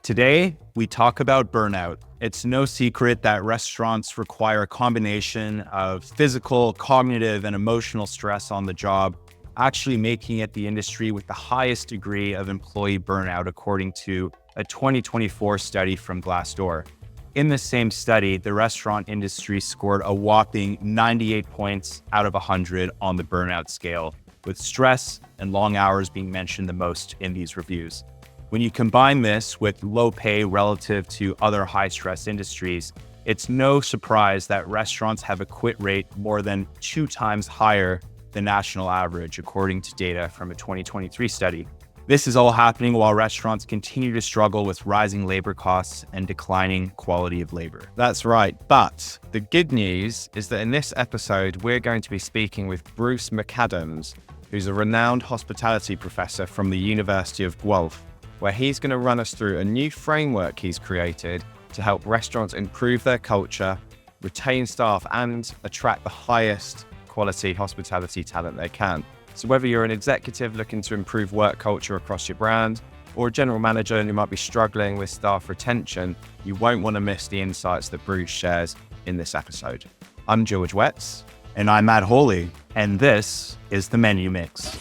Today, we talk about burnout. It's no secret that restaurants require a combination of physical, cognitive, and emotional stress on the job, actually making it the industry with the highest degree of employee burnout, according to a 2024 study from Glassdoor. In the same study, the restaurant industry scored a whopping 98 points out of 100 on the burnout scale, with stress and long hours being mentioned the most in these reviews. When you combine this with low pay relative to other high-stress industries, it's no surprise that restaurants have a quit rate more than 2 times higher than national average, according to data from a 2023 study. This is all happening while restaurants continue to struggle with rising labor costs and declining quality of labor. That's right, but the good news is that in this episode, we're going to be speaking with Bruce McAdams, who's a renowned hospitality professor from the University of Guelph, where he's going to run us through a new framework he's created to help restaurants improve their culture, retain staff, and attract the highest quality hospitality talent they can. So whether you're an executive looking to improve work culture across your brand, or a general manager who might be struggling with staff retention, you won't want to miss the insights that Bruce shares in this episode. I'm George Wetz. And I'm Matt Holy, and this is The Menu Mix.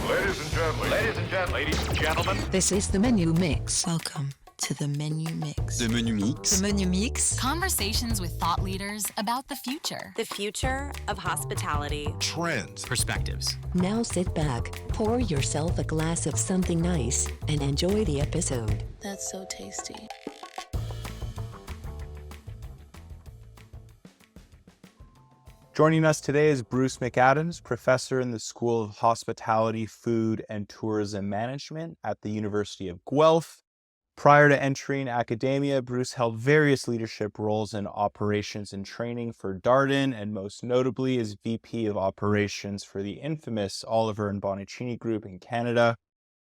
Ladies and gentlemen. This is The Menu Mix. Welcome to The Menu Mix. The Menu Mix. The Menu Mix. Conversations with thought leaders about the future. The future of hospitality. Trends. Perspectives. Now sit back, pour yourself a glass of something nice, and enjoy the episode. That's so tasty. Joining us today is Bruce McAdams, professor in the School of Hospitality, Food, and Tourism Management at the University of Guelph. Prior to entering academia, Bruce held various leadership roles in operations and training for Darden, and most notably as VP of Operations for the infamous Oliver and Bonacini Group in Canada.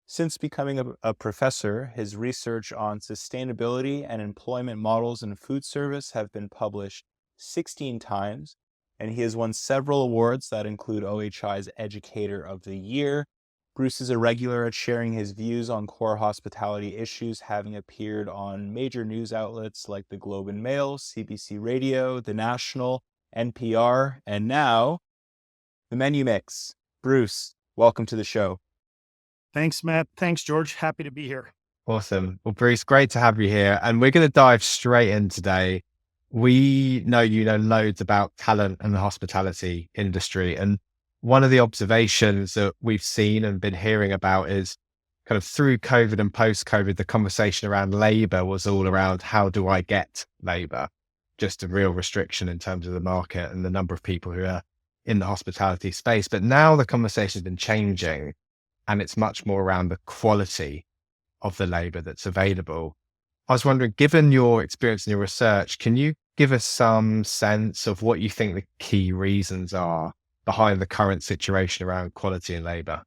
Since becoming a professor, his research on sustainability and employment models in food service have been published 16 times, and he has won several awards that include OHI's Educator of the Year. Bruce is a regular at sharing his views on core hospitality issues, having appeared on major news outlets like the Globe and Mail, CBC Radio, The National, NPR, and now The Menu Mix. Bruce, welcome to the show. Thanks, Matt. Thanks, George. Happy to be here. Awesome. Well, Bruce, great to have you here. And we're going to dive straight in today. We know you know loads about talent and the hospitality industry. And one of the observations that we've seen and been hearing about is kind of through COVID and post-COVID, the conversation around labor was all around how do I get labor? Just a real restriction in terms of the market and the number of people who are in the hospitality space. But now the conversation has been changing and it's much more around the quality of the labor that's available. I was wondering, given your experience in your research, can you give us some sense of what you think the key reasons are behind the current situation around quality and labor?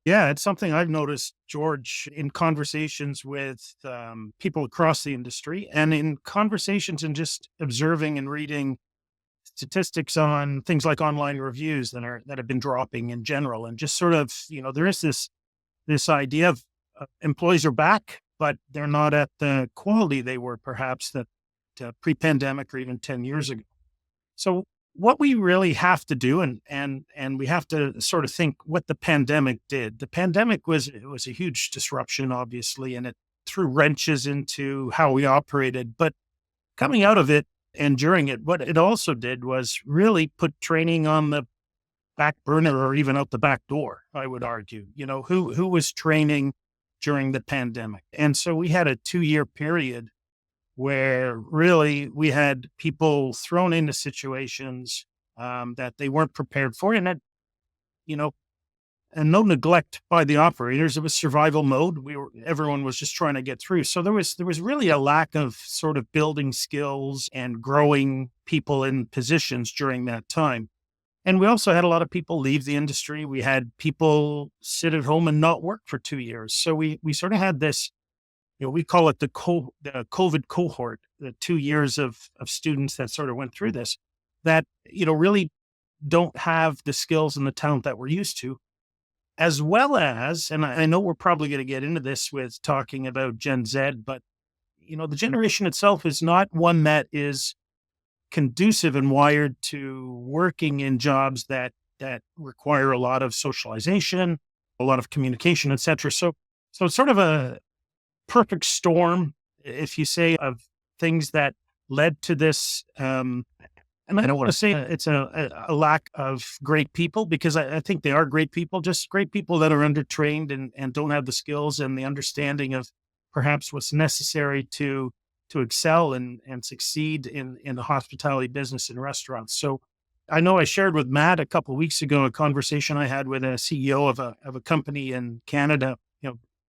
Yeah, it's something I've noticed, George, in conversations with people across the industry and in conversations and just observing and reading statistics on things like online reviews that have been dropping in general. And just sort of, there is this idea of employees are back, but they're not at the quality they were perhaps that pre-pandemic or even 10 years ago. So what we really have to do, and we have to sort of think what the pandemic did. The pandemic was a huge disruption, obviously, and it threw wrenches into how we operated. But coming out of it and during it, what it also did was really put training on the back burner or even out the back door, I would argue. Who was training during the pandemic? And so we had a 2-year period where really we had people thrown into situations that they weren't prepared for. And that, and no neglect by the operators. It was survival mode. Everyone was just trying to get through. So there was really a lack of sort of building skills and growing people in positions during that time. And we also had a lot of people leave the industry. We had people sit at home and not work for 2 years. So we sort of had this, we call it the COVID cohort, the 2 years of students that sort of went through this, that, really don't have the skills and the talent that we're used to, as well as, and I know we're probably going to get into this with talking about Gen Z, but the generation itself is not one that is conducive and wired to working in jobs that require a lot of socialization, a lot of communication, etc. So it's sort of a perfect storm, if you say, of things that led to this. And I don't want to say it's a lack of great people, because I think they are great people, just great people that are undertrained and don't have the skills and the understanding of perhaps what's necessary to excel and succeed in the hospitality business and restaurants. So I know I shared with Matt a couple of weeks ago a conversation I had with a CEO of a company in Canada,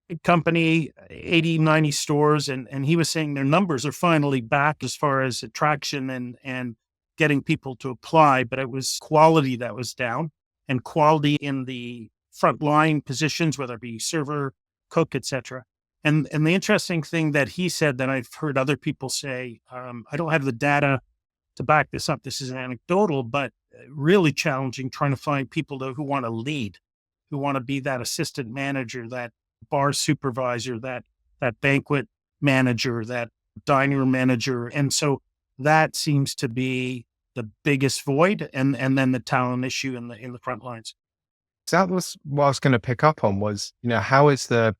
big company, 80, 90 stores. And he was saying their numbers are finally back as far as attraction and getting people to apply, but it was quality that was down, and quality in the frontline positions, whether it be server, cook, etc. And the interesting thing that he said that I've heard other people say, I don't have the data to back this up, this is anecdotal, but really challenging trying to find people who want to lead, who want to be that assistant manager, that bar supervisor, that banquet manager, that dining room manager. And so that seems to be the biggest void, and then the talent issue in the front lines. So that was what I was going to pick up on was, how is the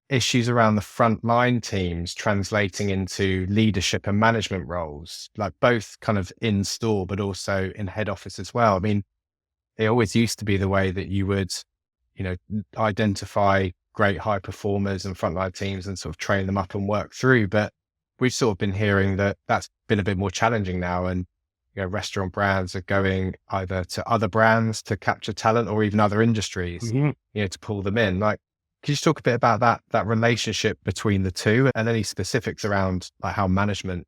issues around the frontline teams translating into leadership and management roles, like both kind of in store, but also in head office as well? I mean, it always used to be the way that you would, identify great high performers and frontline teams and sort of train them up and work through. But we've sort of been hearing that that's been a bit more challenging now. And, restaurant brands are going either to other brands to capture talent or even other industries, to pull them in. Like, can you just talk a bit about that relationship between the two and any specifics around like how management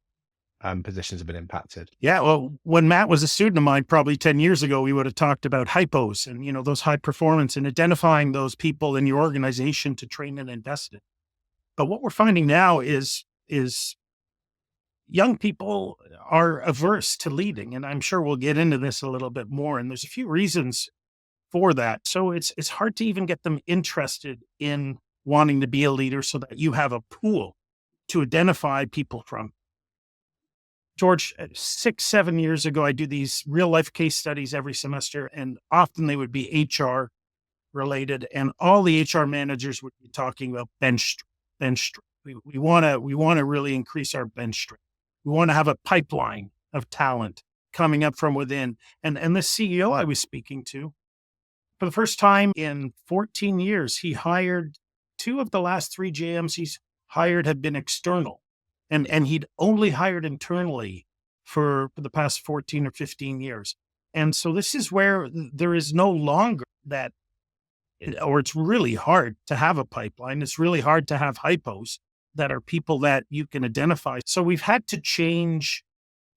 positions have been impacted? Yeah, well, when Matt was a student of mine, probably 10 years ago, we would have talked about hypos and, those high performance and identifying those people in your organization to train and invest in. But what we're finding now is young people are averse to leading. And I'm sure we'll get into this a little bit more. And there's a few reasons for that. So it's hard to even get them interested in wanting to be a leader so that you have a pool to identify people from. George, 6-7 years ago, I do these real life case studies every semester, and often they would be HR related, and all the HR managers would be talking about bench strength. We want to really increase our bench strength. We want to have a pipeline of talent coming up from within. And the CEO I was speaking to, for the first time in 14 years, he hired 2 of the last 3 JMs he's hired have been external. And he'd only hired internally for the past 14 or 15 years. And so this is where there is no longer that, or it's really hard to have a pipeline. It's really hard to have hypos that are people that you can identify. So we've had to change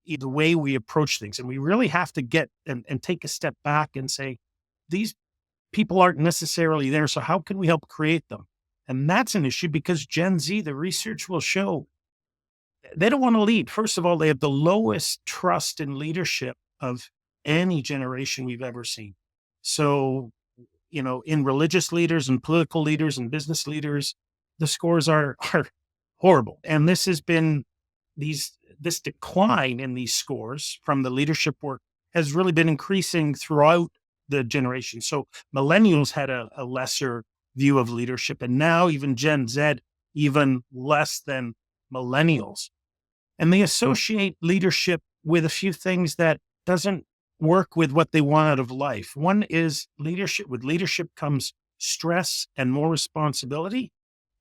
the way we approach things. And we really have to get and take a step back and say, these people aren't necessarily there. So how can we help create them? And that's an issue because Gen Z, the research will show, they don't want to lead. First of all, they have the lowest trust in leadership of any generation we've ever seen. So, in religious leaders and political leaders and business leaders, the scores are horrible. And this has been this decline in these scores from the leadership work has really been increasing throughout the generation. So millennials had a lesser view of leadership, and now even Gen Z, even less than millennials. And they associate leadership with a few things that doesn't work with what they want out of life. One is leadership. With leadership comes stress and more responsibility,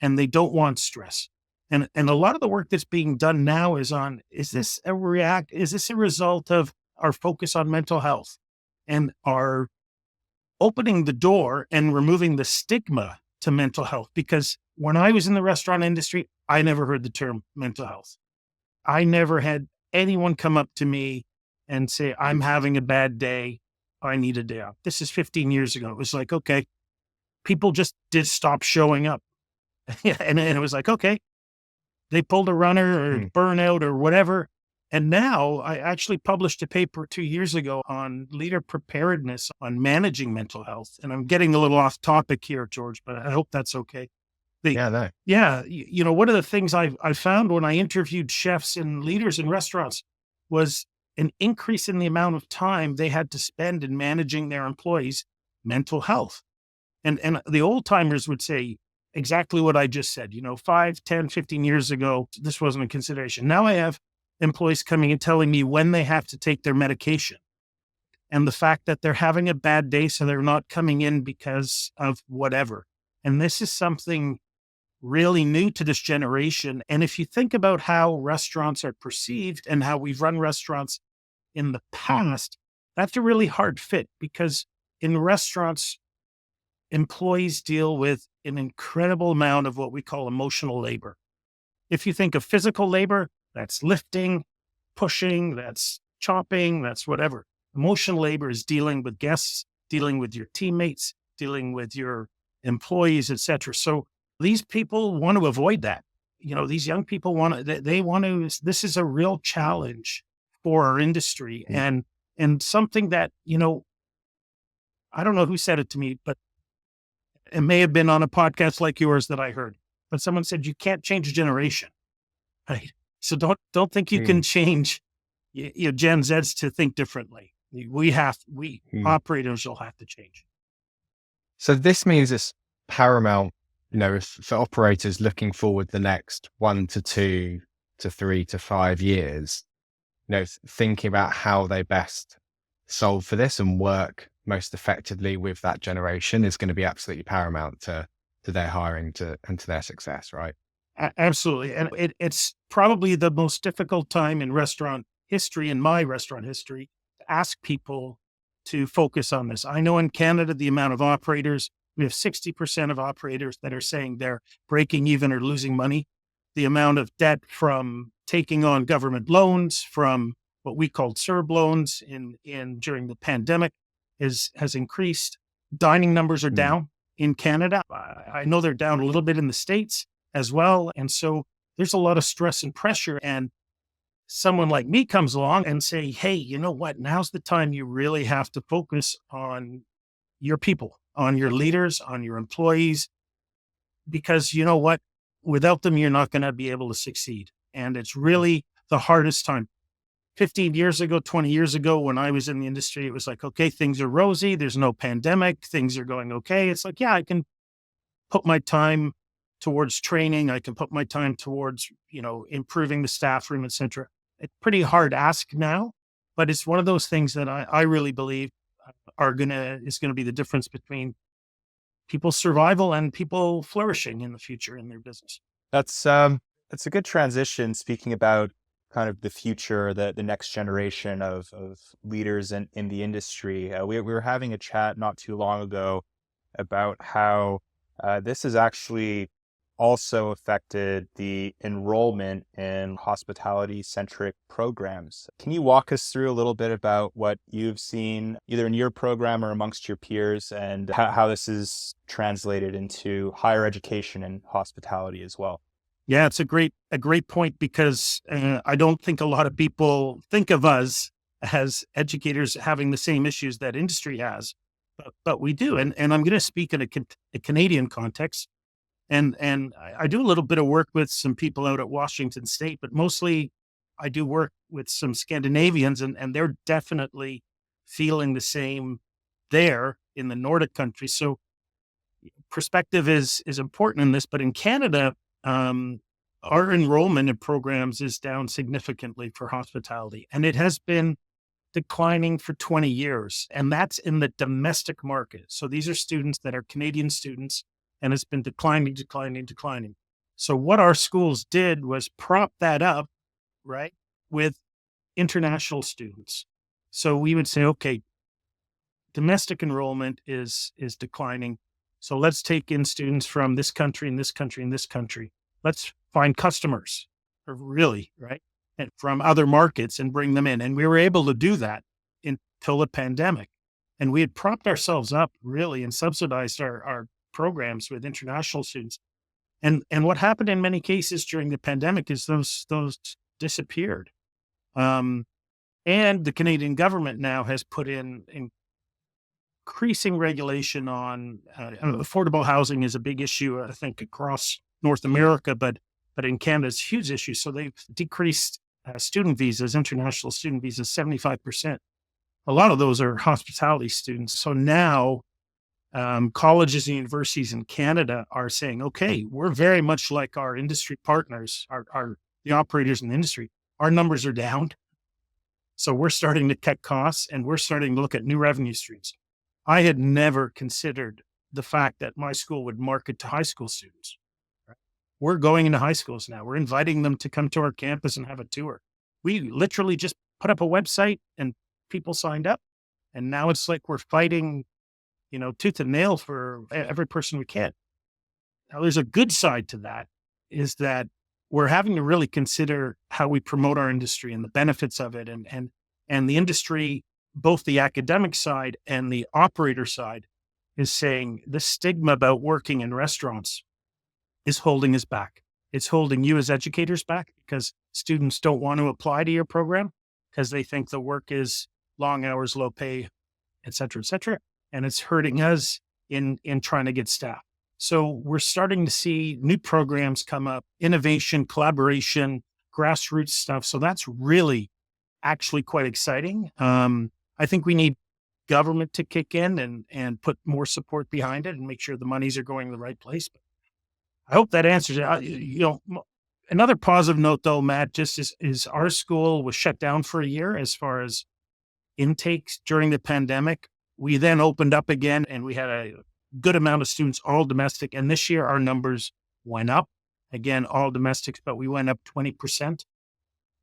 and they don't want stress. And a lot of the work that's being done now is this a result of our focus on mental health and our opening the door and removing the stigma to mental health? Because when I was in the restaurant industry, I never heard the term mental health. I never had anyone come up to me and say, I'm having a bad day. I need a day off. This is 15 years ago. It was like, okay, people just did stop showing up. and it was like, okay, they pulled a runner or burnout or whatever. And now I actually published a paper 2 years ago on leader preparedness on managing mental health. And I'm getting a little off topic here, George, but I hope that's okay. Yeah, no. Yeah, one of the things I found when I interviewed chefs and leaders in restaurants was an increase in the amount of time they had to spend in managing their employees' mental health. And the old timers would say exactly what I just said. 5, 10, 15 years ago, this wasn't a consideration. Now I have employees coming and telling me when they have to take their medication and the fact that they're having a bad day, so they're not coming in because of whatever. And this is something really new to this generation. And if you think about how restaurants are perceived and how we've run restaurants in the past, that's a really hard fit because in restaurants, employees deal with an incredible amount of what we call emotional labor. If you think of physical labor, that's lifting, pushing, that's chopping, that's whatever. Emotional labor is dealing with guests, dealing with your teammates, dealing with your employees, etc. So these people want to avoid that. These young people they want to, this is a real challenge for our industry and something that, I don't know who said it to me, but it may have been on a podcast like yours that I heard, but someone said, you can't change a generation, right? So don't think you can change Gen Zs to think differently. We operators will have to change. So this means it's paramount, for operators looking forward the next 1 to 2 to 3 to 5 years, thinking about how they best solve for this and work most effectively with that generation is going to be absolutely paramount to their hiring and to their success, right? Absolutely. And it's probably the most difficult time in restaurant history, in my restaurant history, to ask people to focus on this. I know in Canada, the amount of operators, we have 60% of operators that are saying they're breaking even or losing money. The amount of debt from taking on government loans, from what we called CERB loans during the pandemic has increased. Dining numbers are down in Canada. I know they're down a little bit in the States as well. And so there's a lot of stress and pressure. And someone like me comes along and say, hey, you know what? Now's the time you really have to focus on your people, on your leaders, on your employees, because you know what? Without them, you're not going to be able to succeed. And it's really the hardest time. 15 years ago, 20 years ago, when I was in the industry, it was like, okay, things are rosy. There's no pandemic. Things are going okay. It's like, yeah, I can put my time towards training. I can put my time towards, improving the staff room, et cetera. It's pretty hard ask now, but it's one of those things that I really believe is going to be the difference between people's survival and people flourishing in the future in their business. That's a good transition. Speaking about kind of the future, the next generation of leaders in the industry. We were having a chat not too long ago about how this has actually also affected the enrollment in hospitality-centric programs. Can you walk us through a little bit about what you've seen either in your program or amongst your peers and how this is translated into higher education and hospitality as well? Yeah, it's a great point because I don't think a lot of people think of us as educators having the same issues that industry has, but we do. And I'm going to speak in a Canadian context. And I do a little bit of work with some people out at Washington State, but mostly I do work with some Scandinavians, and they're definitely feeling the same there in the Nordic countries. So perspective is important in this, but in Canada, our enrollment in programs is down significantly for hospitality, and it has been declining for 20 years, and that's in the domestic market. So these are students that are Canadian students, and it's been declining. So what our schools did was prop that up, right, with international students. So we would say, okay, domestic enrollment is declining. So let's take in students from this country and this country and this country. Let's find customers, really, right? And from other markets and bring them in. And we were able to do that until the pandemic. And we had propped ourselves up really and subsidized our programs with international students. And what happened in many cases during the pandemic is those disappeared. And the Canadian government now has put in increasing regulation on affordable housing is a big issue, I think, across North America, but in Canada, it's a huge issue. So they've decreased student visas, international student visas, 75%. A lot of those are hospitality students. So now colleges and universities in Canada are saying, okay, we're very much like our industry partners, the operators in the industry. Our numbers are down. So we're starting to cut costs and we're starting to look at new revenue streams. I had never considered the fact that my school would market to high school students. Right? We're going into high schools now. We're inviting them to come to our campus and have a tour. We literally just put up a website and people signed up. And now it's like we're fighting, tooth and nail for every person we can. Now, there's a good side to that, is that we're having to really consider how we promote our industry and the benefits of it. And the industry, both the academic side and the operator side, is saying the stigma about working in restaurants is holding us back. It's holding you as educators back because students don't want to apply to your program because they think the work is long hours, low pay, et cetera, et cetera. And it's hurting us in trying to get staff. So we're starting to see new programs come up, innovation, collaboration, grassroots stuff. So that's really actually quite exciting. I think we need government to kick in and put more support behind it and make sure the monies are going to the right place. But I hope that answers it. Another positive note, though, Matt, just is our school was shut down for a year as far as intakes during the pandemic. We then opened up again and we had a good amount of students, all domestic. And this year our numbers went up. Again, all domestics, but we went up 20%.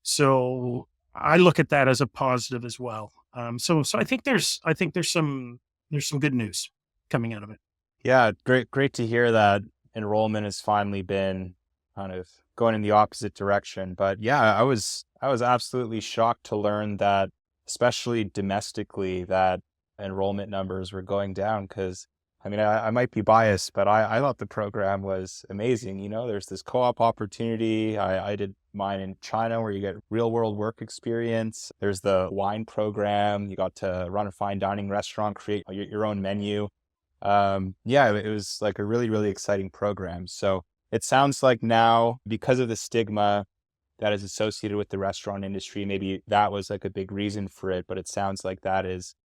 So I look at that as a positive as well. So I think there's some good news coming out of it. Yeah, great to hear that enrollment has finally been kind of going in the opposite direction. But yeah, I was absolutely shocked to learn that, especially domestically, that enrollment numbers were going down. Because I might be biased, but I thought the program was amazing. There's this co-op opportunity. I did mine in China where you get real world work experience. There's the wine program. You got to run a fine dining restaurant, create your own menu. It was like a really, really exciting program. So it sounds like now, because of the stigma that is associated with the restaurant industry, maybe that was like a big reason for it, but it sounds like that is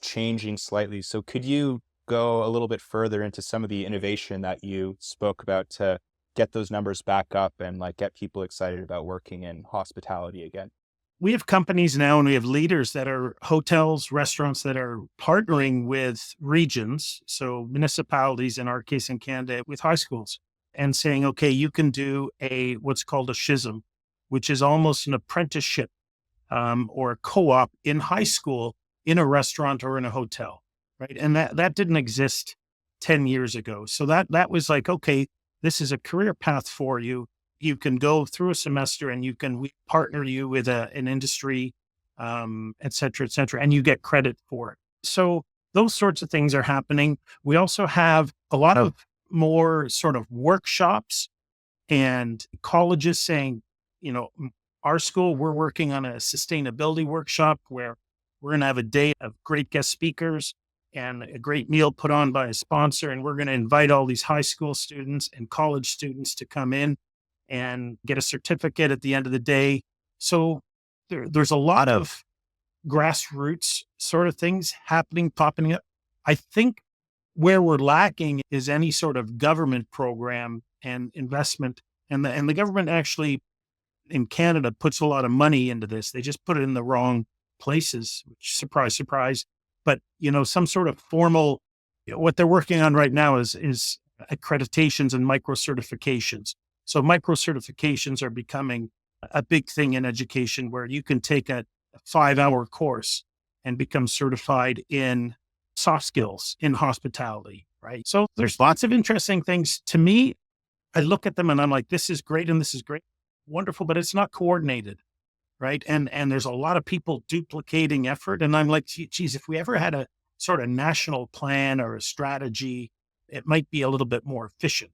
changing slightly. So could you go a little bit further into some of the innovation that you spoke about to get those numbers back up and like get people excited about working in hospitality again? We have companies now and we have leaders that are hotels, restaurants that are partnering with regions. So municipalities, in our case in Canada, with high schools and saying, okay, you can do what's called a SHISM, which is almost an apprenticeship or a co-op in high school in a restaurant or in a hotel. Right. And that didn't exist 10 years ago. So that was like, okay, this is a career path for you. You can go through a semester and we partner you with an industry, et cetera, and you get credit for it. So those sorts of things are happening. We also have a lot of more sort of workshops and colleges saying, our school, we're working on a sustainability workshop where we're going to have a day of great guest speakers and a great meal put on by a sponsor. And we're going to invite all these high school students and college students to come in and get a certificate at the end of the day. So there's a lot of grassroots sort of things popping up. I think where we're lacking is any sort of government program and investment. And the government actually in Canada puts a lot of money into this. They just put it in the wrong places, which, surprise, surprise. But, some sort of formal, what they're working on right now is accreditations and micro certifications. So micro certifications are becoming a big thing in education where you can take a 5-hour course and become certified in soft skills in hospitality, right? So there's lots of interesting things. To me, I look at them and I'm like, this is great and this is great, wonderful, but it's not coordinated. Right. And there's a lot of people duplicating effort. And I'm like, geez, if we ever had a sort of national plan or a strategy, it might be a little bit more efficient.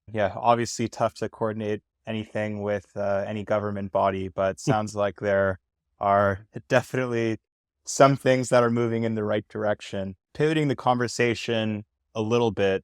Yeah, obviously tough to coordinate anything with any government body, but sounds like there are definitely some things that are moving in the right direction. Pivoting the conversation a little bit,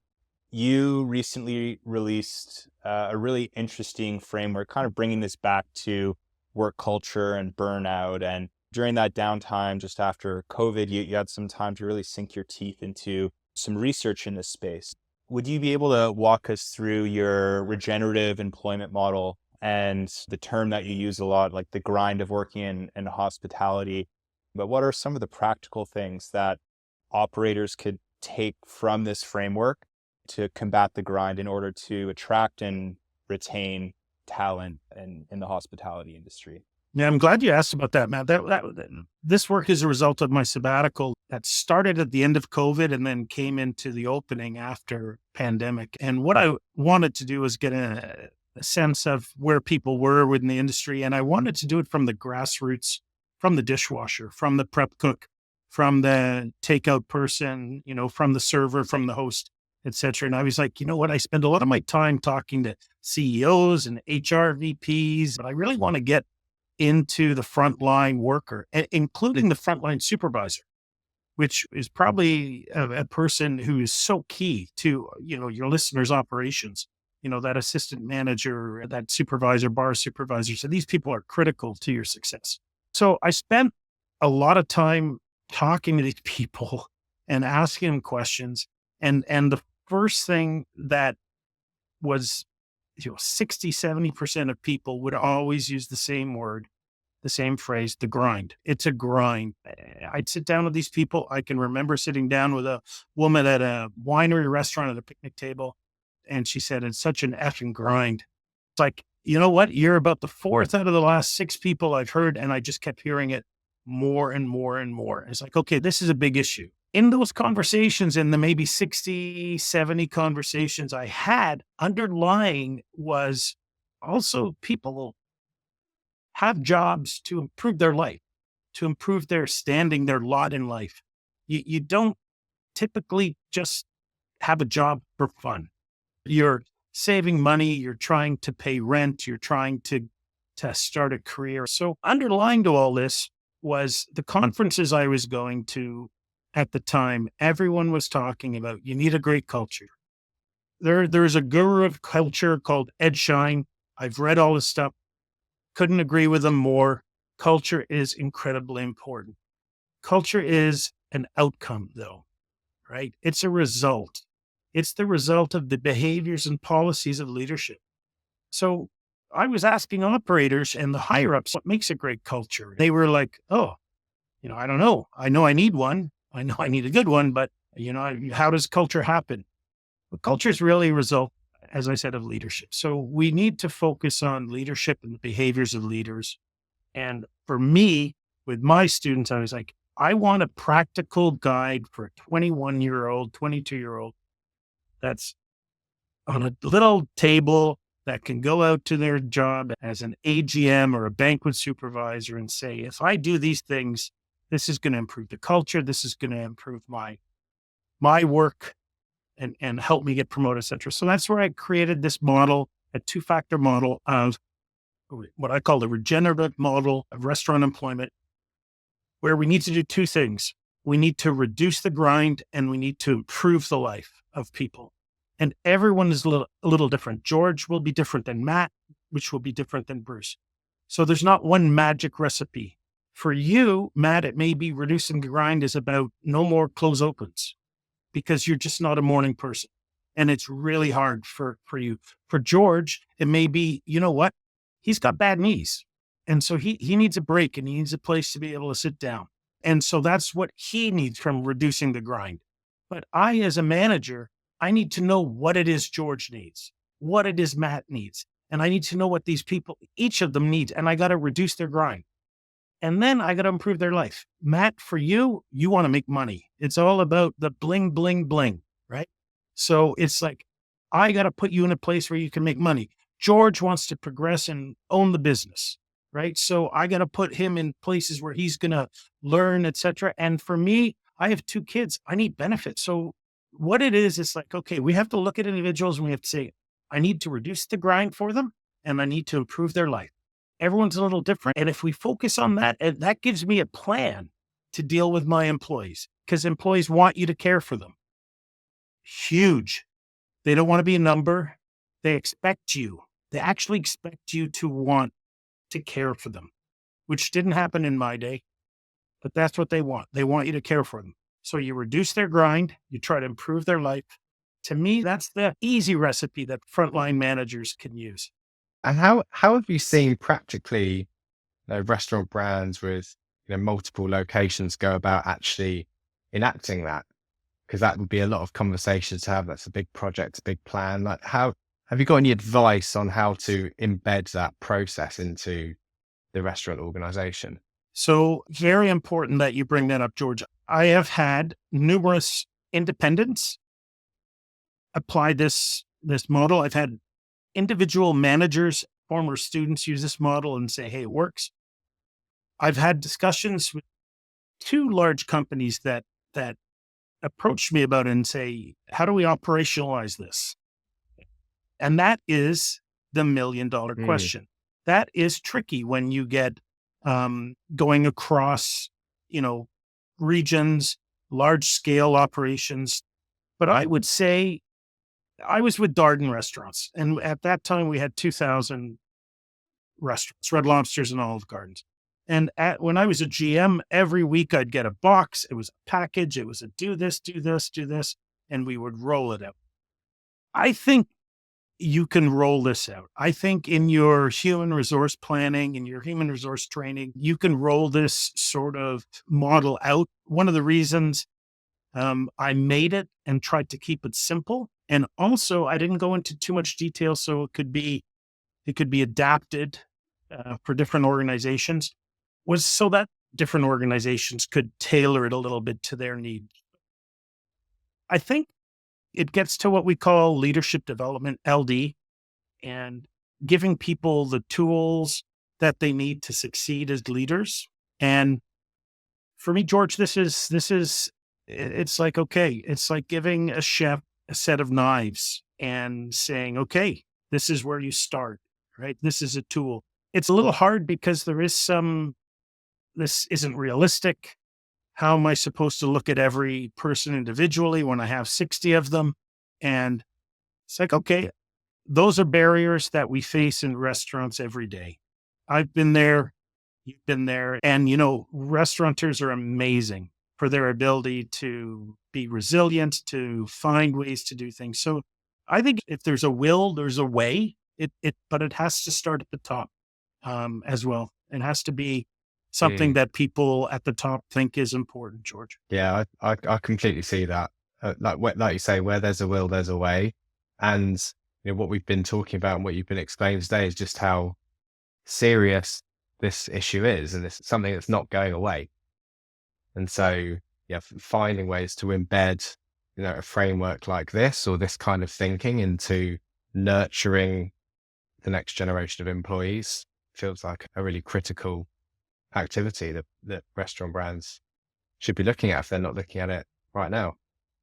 you recently released a really interesting framework, kind of bringing this back to work culture and burnout. And during that downtime, just after COVID, you had some time to really sink your teeth into some research in this space. Would you be able to walk us through your regenerative employment model and the term that you use a lot, like the grind of working in hospitality? But what are some of the practical things that operators could take from this framework to combat the grind in order to attract and retain talent in the hospitality industry? Yeah, I'm glad you asked about that, Matt. This work is a result of my sabbatical that started at the end of COVID and then came into the opening after pandemic. And what I wanted to do was get a sense of where people were within the industry. And I wanted to do it from the grassroots, from the dishwasher, from the prep cook, from the takeout person, from the server, from the host, etc. And I was like, you know what? I spend a lot of my time talking to CEOs and HR VPs, but I really want to get into the frontline worker, including the frontline supervisor, which is probably a person who is so key to, your listeners' operations, that assistant manager, that supervisor, bar supervisor. So these people are critical to your success. So I spent a lot of time talking to these people and asking them questions. And the first thing that was 60, 70% of people would always use the same word, the same phrase, the grind. It's a grind. I'd sit down with these people. I can remember sitting down with a woman at a winery restaurant at a picnic table, and she said, it's such an effing grind. It's like, you know what? You're about the fourth out of the last 6 people I've heard, and I just kept hearing it more and more and more. It's like, okay, this is a big issue. In those conversations, in the maybe 60, 70 conversations I had, underlying was also people have jobs to improve their life, to improve their standing, their lot in life. You don't typically just have a job for fun. You're saving money, you're trying to pay rent, you're trying to start a career. So underlying to all this was the conferences I was going to at the time. Everyone was talking about, you need a great culture. There's a guru of culture called Ed Schein. I've read all his stuff. Couldn't agree with him more. Culture is incredibly important. Culture is an outcome, though, right? It's a result. It's the result of the behaviors and policies of leadership. So I was asking operators and the higher ups, what makes a great culture? They were like, oh, I don't know. I know I need one. I know I need a good one, but how does culture happen? Well, culture is really a result, as I said, of leadership. So we need to focus on leadership and the behaviors of leaders. And for me, with my students, I was like, I want a practical guide for a 21-year-old, 22-year-old that's on a little table that can go out to their job as an AGM or a banquet supervisor and say, if I do these things, this is going to improve the culture. This is going to improve my work and help me get promoted, et cetera. So that's where I created this model, a 2-factor model of what I call the regenerative model of restaurant employment, where we need to do 2 things. We need to reduce the grind and we need to improve the life of people. And everyone is a little different. George will be different than Matt, which will be different than Bruce. So there's not one magic recipe. For you, Matt, it may be reducing the grind is about no more close opens because you're just not a morning person. And it's really hard for you. For George, it may be, you know what? He's got bad knees. And so he needs a break and he needs a place to be able to sit down. And so that's what he needs from reducing the grind. But I, as a manager, I need to know what it is George needs, what it is Matt needs. And I need to know what these people, each of them needs. And I got to reduce their grind. And then I got to improve their life. Matt, for you, you want to make money. It's all about the bling, bling, bling, right? So it's like, I got to put you in a place where you can make money. George wants to progress and own the business, right? So I got to put him in places where he's going to learn, et cetera. And for me, I have 2 kids. I need benefits. So what it is like, okay, we have to look at individuals and we have to say, I need to reduce the grind for them and I need to improve their life. Everyone's a little different. And if we focus on that, and that gives me a plan to deal with my employees because employees want you to care for them. Huge. They don't want to be a number. They expect you. They actually expect you to want to care for them, which didn't happen in my day, but that's what they want. They want you to care for them. So you reduce their grind, you try to improve their life. To me, that's the easy recipe that frontline managers can use. And how have you seen practically restaurant brands with multiple locations go about actually enacting that? Because that would be a lot of conversations to have. That's a big project, a big plan. Like, how have you got any advice on how to embed that process into the restaurant organization? So very important that you bring that up, George. I have had numerous independents apply this model. I've had individual managers, former students use this model and say, hey, it works. I've had discussions with 2 large companies that approach me about it and say, how do we operationalize this? And that is the $1 million question. That is tricky when you get going across, regions, large scale operations. But I would say I was with Darden Restaurants. And at that time we had 2,000 restaurants, Red Lobsters and Olive Gardens. And when I was a GM, every week I'd get a box. It was a package. It was a do this, do this, do this. And we would roll it out. I think you can roll this out. I think in your human resource planning, in your human resource training, you can roll this sort of model out. One of the reasons I made it and tried to keep it simple. And also I didn't go into too much detail. So it could be adapted for different organizations, was so that different organizations could tailor it a little bit to their needs. I think it gets to what we call leadership development, LD, and giving people the tools that they need to succeed as leaders. And for me, George, it's like, okay, it's like giving a chef a set of knives and saying, okay, this is where you start, right? This is a tool. It's a little hard because this isn't realistic. How am I supposed to look at every person individually when I have 60 of them? And it's like, okay, those are barriers that we face in restaurants every day. I've been there, you've been there, and restaurateurs are amazing for their ability to be resilient, to find ways to do things. So I think if there's a will, there's a way. But it has to start at the top as well. It has to be something that people at the top think is important, George. Yeah, I completely see that. Like you say, where there's a will, there's a way. And what we've been talking about and what you've been explaining today is just how serious this issue is, and it's something that's not going away. And so, finding ways to embed, a framework like this or this kind of thinking into nurturing the next generation of employees feels like a really critical activity that restaurant brands should be looking at if they're not looking at it right now.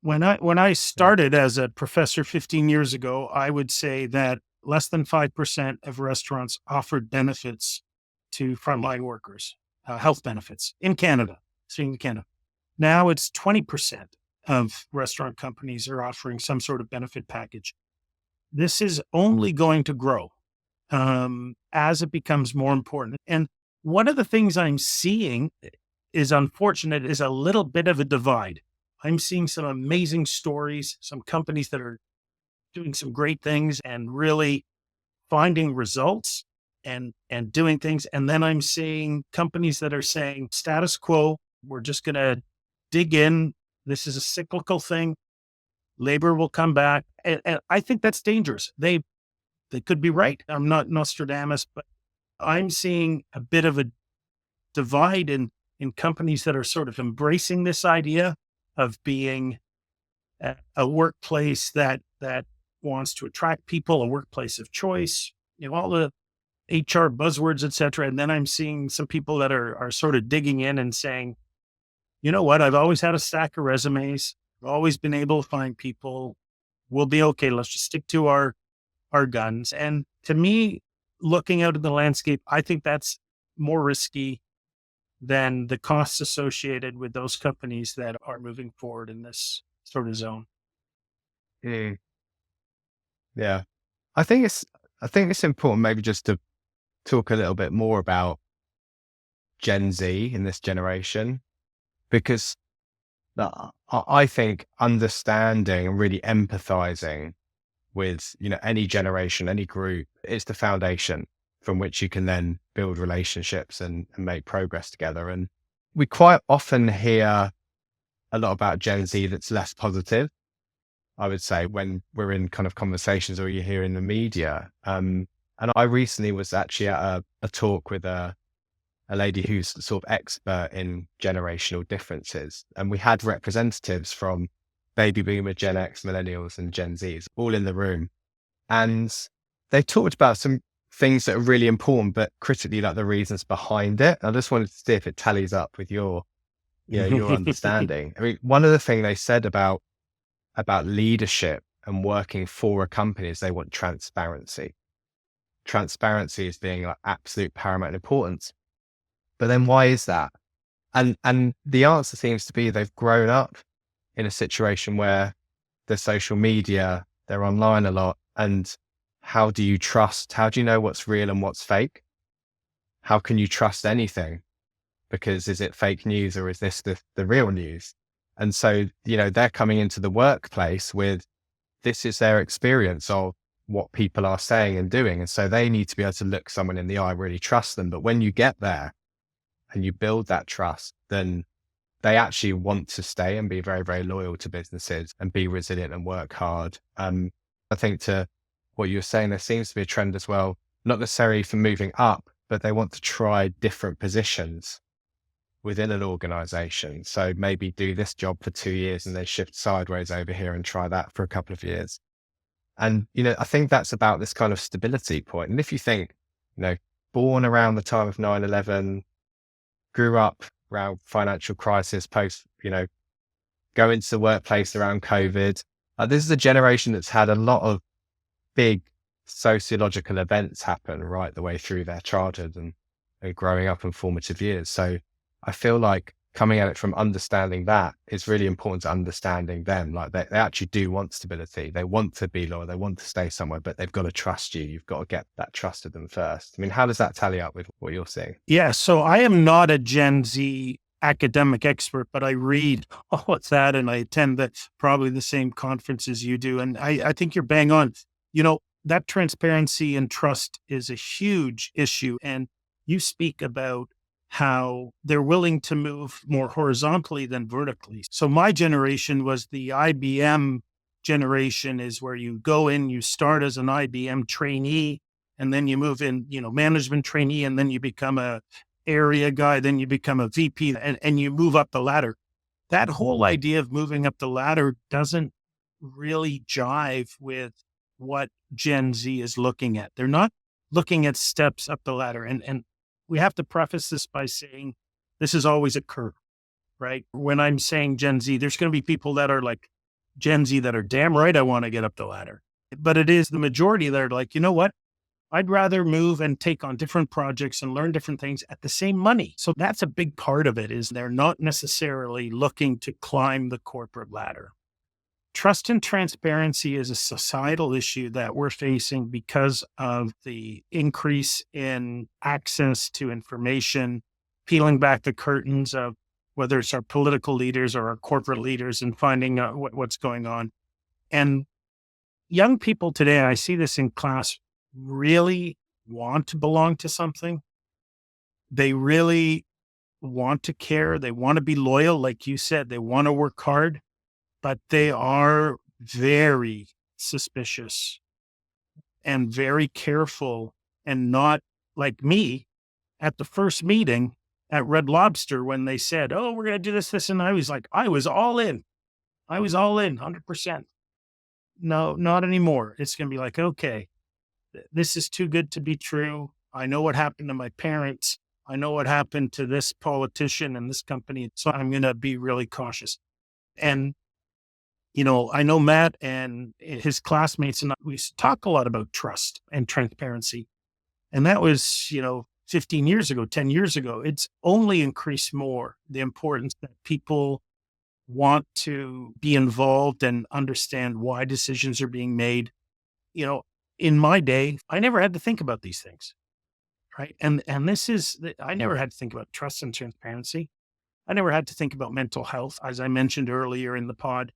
When I started as a professor 15 years ago, I would say that less than 5% of restaurants offered benefits to frontline workers, health benefits in Canada. Speaking of Canada, now it's 20% of restaurant companies are offering some sort of benefit package. This is only going to grow as it becomes more important. And one of the things I'm seeing is unfortunate is a little bit of a divide. I'm seeing some amazing stories, some companies that are doing some great things and really finding results and doing things. And then I'm seeing companies that are saying status quo, we're just going to dig in. This is a cyclical thing. Labor will come back. And I think that's dangerous. They could be right. I'm not Nostradamus, but I'm seeing a bit of a divide in companies that are sort of embracing this idea of being a workplace that wants to attract people, a workplace of choice, all the HR buzzwords, et cetera. And then I'm seeing some people that are sort of digging in and saying, you know what, I've always had a stack of resumes. I've always been able to find people. We'll be okay. Let's just stick to our guns. And to me, looking out at the landscape, I think that's more risky than the costs associated with those companies that are moving forward in this sort of zone. Mm. Yeah. I think it's important maybe just to talk a little bit more about Gen Z in this generation, because I think understanding and really empathizing with, any generation, any group is the foundation from which you can then build relationships and make progress together. And we quite often hear a lot about Gen Z that's less positive, I would say, when we're in kind of conversations or you hear in the media. And I recently was actually at a talk with a lady who's sort of expert in generational differences. And we had representatives from baby boomer, Gen X, millennials, and Gen Zs all in the room. And they talked about some things that are really important, but critically, like the reasons behind it. I just wanted to see if it tallies up with your understanding. I mean, one of the things they said about leadership and working for a company is they want transparency. Transparency is being like absolute paramount importance. But then why is that? And the answer seems to be they've grown up in a situation where there's social media, they're online a lot. And how do you trust? How do you know what's real and what's fake? How can you trust anything? Because is it fake news or is this the real news? And so, they're coming into the workplace with, this is their experience of what people are saying and doing. And so they need to be able to look someone in the eye, really trust them. But when you get there and you build that trust, then they actually want to stay and be very, very loyal to businesses and be resilient and work hard. I think to what you were saying, there seems to be a trend as well, not necessarily for moving up, but they want to try different positions within an organization. So maybe do this job for 2 years and then shift sideways over here and try that for a couple of years. And, I think that's about this kind of stability point. And if you think, born around the time of 9/11, grew up around financial crisis, post, go into the workplace around COVID. This is a generation that's had a lot of big sociological events happen right the way through their childhood and growing up in formative years. So I feel like coming at it from understanding that is really important to understanding them. Like they actually do want stability. They want to be loyal. They want to stay somewhere, but they've got to trust you. You've got to get that trust of them first. I mean, how does that tally up with what you're seeing? Yeah. So I am not a Gen Z academic expert, but I read all of that and I attend probably the same conferences you do. And I think you're bang on. That transparency and trust is a huge issue. And you speak about how they're willing to move more horizontally than vertically. So my generation was the IBM generation, is where you go in, you start as an IBM trainee, and then you move in, management trainee, and then you become a area guy, then you become a VP, and you move up the ladder. That whole idea of moving up the ladder doesn't really jive with what Gen Z is looking at. They're not looking at steps up the ladder. And we have to preface this by saying this is always a curve, right? When I'm saying Gen Z, there's going to be people that are like Gen Z that are damn right, I want to get up the ladder. But it is the majority that are like, you know what? I'd rather move and take on different projects and learn different things at the same money. So that's a big part of it, is they're not necessarily looking to climb the corporate ladder. Trust and transparency is a societal issue that we're facing because of the increase in access to information, peeling back the curtains of whether it's our political leaders or our corporate leaders and finding out what's going on. And young people today, I see this in class, really want to belong to something. They really want to care. They want to be loyal. Like you said, they want to work hard. But they are very suspicious and very careful, and not like me at the first meeting at Red Lobster when they said, oh, we're going to do this. And I was like, I was all in. 100%. No, not anymore. It's going to be like, okay, this is too good to be true. I know what happened to my parents. I know what happened to this politician and this company. So I'm going to be really cautious. And I know Matt and his classmates and we used to talk a lot about trust and transparency. And that was, 15 years ago, 10 years ago. It's only increased more the importance that people want to be involved and understand why decisions are being made. You know, in my day, I never had to think about these things, right? And this is, I never had to think about trust and transparency. I never had to think about mental health, as I mentioned earlier in the pod.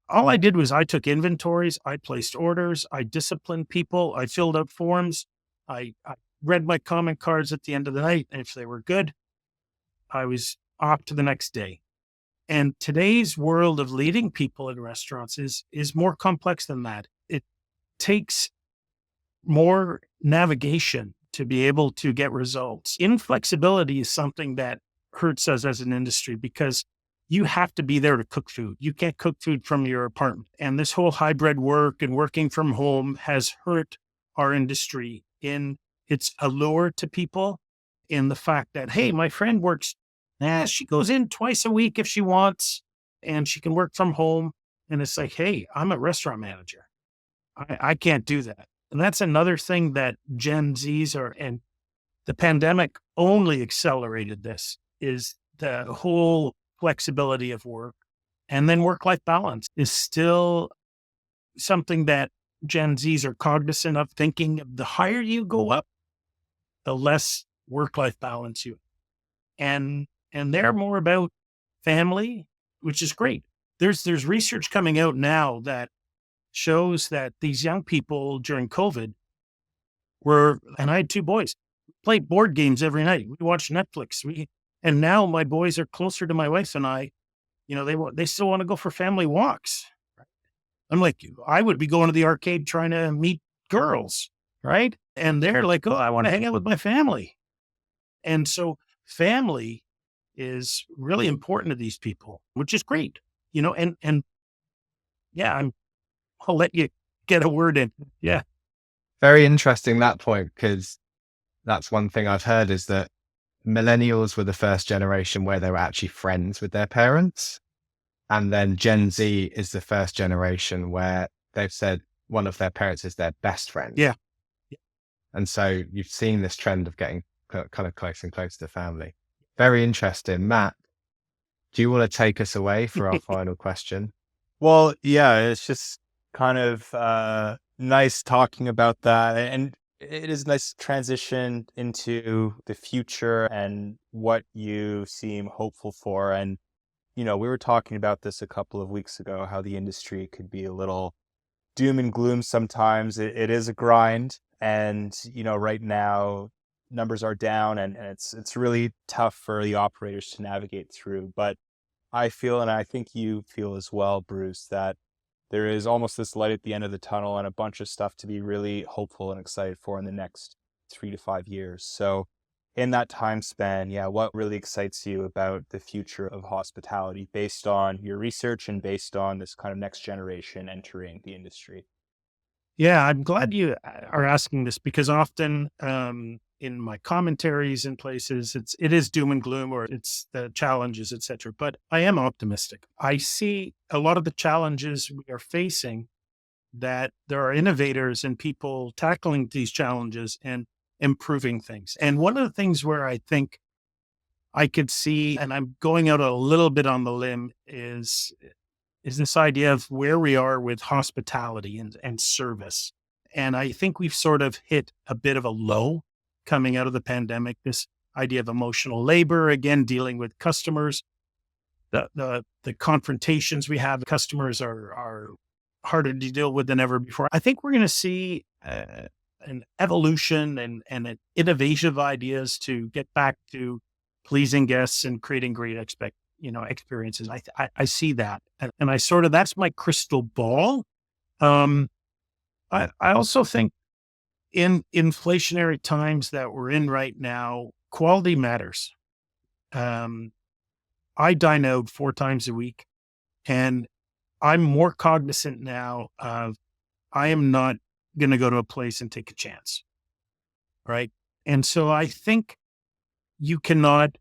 All I did was I took inventories, I placed orders, I disciplined people, I filled out forms, I read my comment cards at the end of the night, and if they were good, I was off to the next day. And today's world of leading people in restaurants is more complex than that. It takes more navigation to be able to get results. Inflexibility is something that hurts us as an industry because you have to be there to cook food. You can't cook food from your apartment. And this whole hybrid work and working from home has hurt our industry in its allure to people, in the fact that, hey, my friend works, she goes in twice a week if she wants, and she can work from home. And it's like, hey, I'm a restaurant manager. I can't do that. And that's another thing that Gen Zs are, and the pandemic only accelerated this, is the whole flexibility of work. And then work-life balance is still something that Gen Zs are cognizant of, thinking the higher you go up, the less work-life balance you. And they're more about family, which is great. There's research coming out now that shows that these young people during COVID and I had two boys, played board games every night. We watched Netflix. And now my boys are closer to my wife and I. They still want to go for family walks. I'm like, I would be going to the arcade trying to meet girls, right? And they're like, oh, I want to hang out with my family. And so family is really important to these people, which is great, and yeah, I'll let you get a word in. Yeah. Very interesting, that point, because that's one thing I've heard is that millennials were the first generation where they were actually friends with their parents. And then Gen Z is the first generation where they've said one of their parents is their best friend. Yeah. And so you've seen this trend of getting kind of close and close to family. Very interesting. Matt, do you want to take us away for our final question? Well, yeah, it's just kind of nice talking about that. And it is nice to transition into the future and what you seem hopeful for. And, we were talking about this a couple of weeks ago, how the industry could be a little doom and gloom sometimes. It is a grind. And, right now numbers are down and it's really tough for the operators to navigate through. But I feel, and I think you feel as well, Bruce, that there is almost this light at the end of the tunnel and a bunch of stuff to be really hopeful and excited for in the next 3 to 5 years. So in that time span, what really excites you about the future of hospitality based on your research and based on this kind of next generation entering the industry? Yeah, I'm glad you are asking this because often in my commentaries and places, it is doom and gloom or it's the challenges, etc. But I am optimistic. I see a lot of the challenges we are facing, that there are innovators and people tackling these challenges and improving things. And one of the things where I think I could see, and I'm going out a little bit on the limb, is this idea of where we are with hospitality and service. And I think we've sort of hit a bit of a low coming out of the pandemic, this idea of emotional labor, again, dealing with customers, the confrontations we have, customers are harder to deal with than ever before. I think we're going to see an evolution and an innovative ideas to get back to pleasing guests and creating great experiences. I see that. And I sort of, that's my crystal ball. I also think in inflationary times that we're in right now, quality matters. I dine out 4 times a week, and I'm more cognizant now of, I am not going to go to a place and take a chance. Right. And so I think you cannot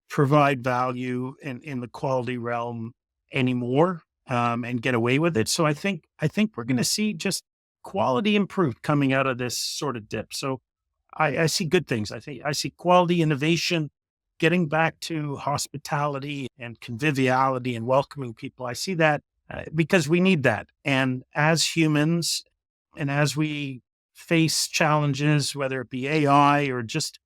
provide value in the quality realm anymore and get away with it. So I think we're going to see just quality improved coming out of this sort of dip. So I see good things. I see quality innovation, getting back to hospitality and conviviality and welcoming people. I see that because we need that. And as humans, and as we face challenges, whether it be AI or just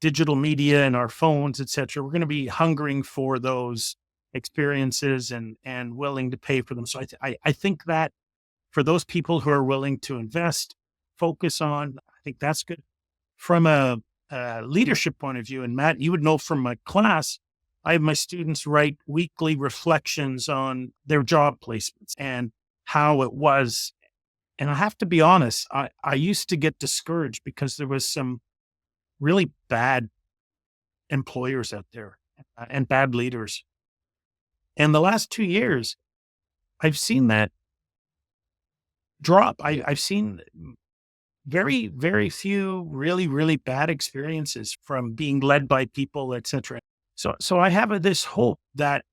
digital media and our phones, et cetera, we're going to be hungering for those experiences and willing to pay for them. So I think that for those people who are willing to invest, focus on, I think that's good. From a leadership point of view, and Matt, you would know from my class, I have my students write weekly reflections on their job placements and how it was. And I have to be honest, I used to get discouraged because there was some really bad employers out there and bad leaders. And the last 2 years, I've seen that drop. I've seen very, very few really, really bad experiences from being led by people, et cetera. So I have this hope that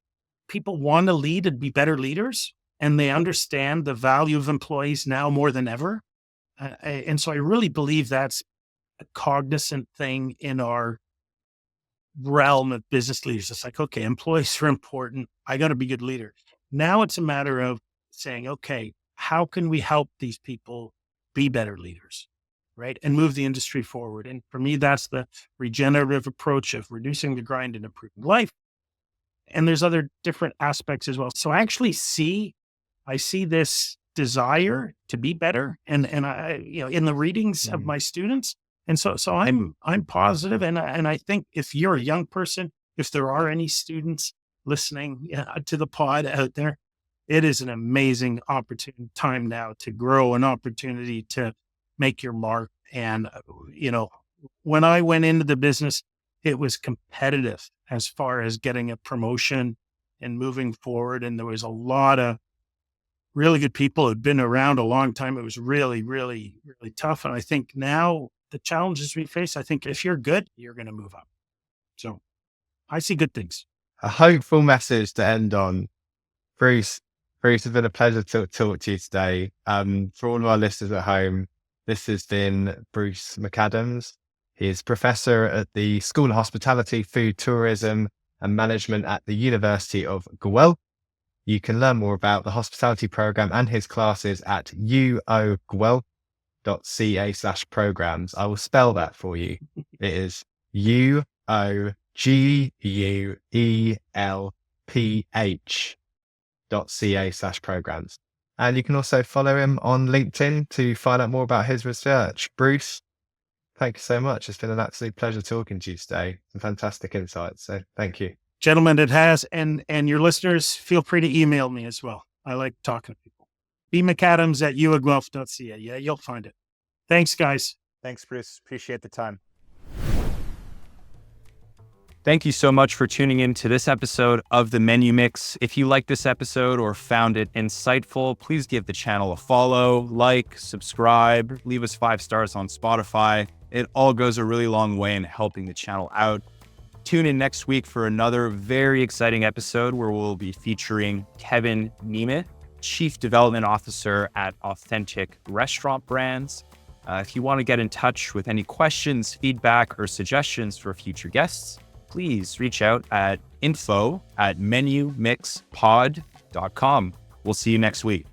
people want to lead and be better leaders, and they understand the value of employees now more than ever. And so I really believe that's a cognizant thing in our realm of business leaders. It's like, okay, employees are important. I got to be a good leader. Now it's a matter of saying, okay, how can we help these people be better leaders, right? And move the industry forward. And for me, that's the regenerative approach of reducing the grind and improving life. And there's other different aspects as well. So I see this desire to be better, and I, in the readings of my students. And so I'm positive. And I think if you're a young person, if there are any students listening to the pod out there, it is an amazing opportune time now to grow, an opportunity to make your mark. And, when I went into the business, it was competitive as far as getting a promotion and moving forward. And there was a lot of really good people who'd been around a long time. It was really, really, really tough. And I think now the challenges we face, I think if you're good, you're going to move up. So I see good things. A hopeful message to end on. Bruce, it's been a pleasure to talk to you today. For all of our listeners at home, this has been Bruce McAdams. He is professor at the School of Hospitality, Food, Tourism and Management at the University of Guelph. You can learn more about the hospitality program and his classes at uoguelph.ca/programs. I will spell that for you. It is uoguelph.ca/programs. And you can also follow him on LinkedIn to find out more about his research. Bruce, thank you so much. It's been an absolute pleasure talking to you today. Some fantastic insights. So thank you. Gentlemen, it has. And your listeners, feel free to email me as well. I like talking to people. bmcadams@uoguelph.ca. Yeah, you'll find it. Thanks, guys. Thanks, Bruce. Appreciate the time. Thank you so much for tuning in to this episode of The Menu Mix. If you liked this episode or found it insightful, please give the channel a follow, like, subscribe, leave us 5 stars on Spotify. It all goes a really long way in helping the channel out. Tune in next week for another very exciting episode where we'll be featuring Kevin Nemeth, Chief Development Officer at Authentic Restaurant Brands. If you want to get in touch with any questions, feedback, or suggestions for future guests, please reach out at info@menumixpod.com. We'll see you next week.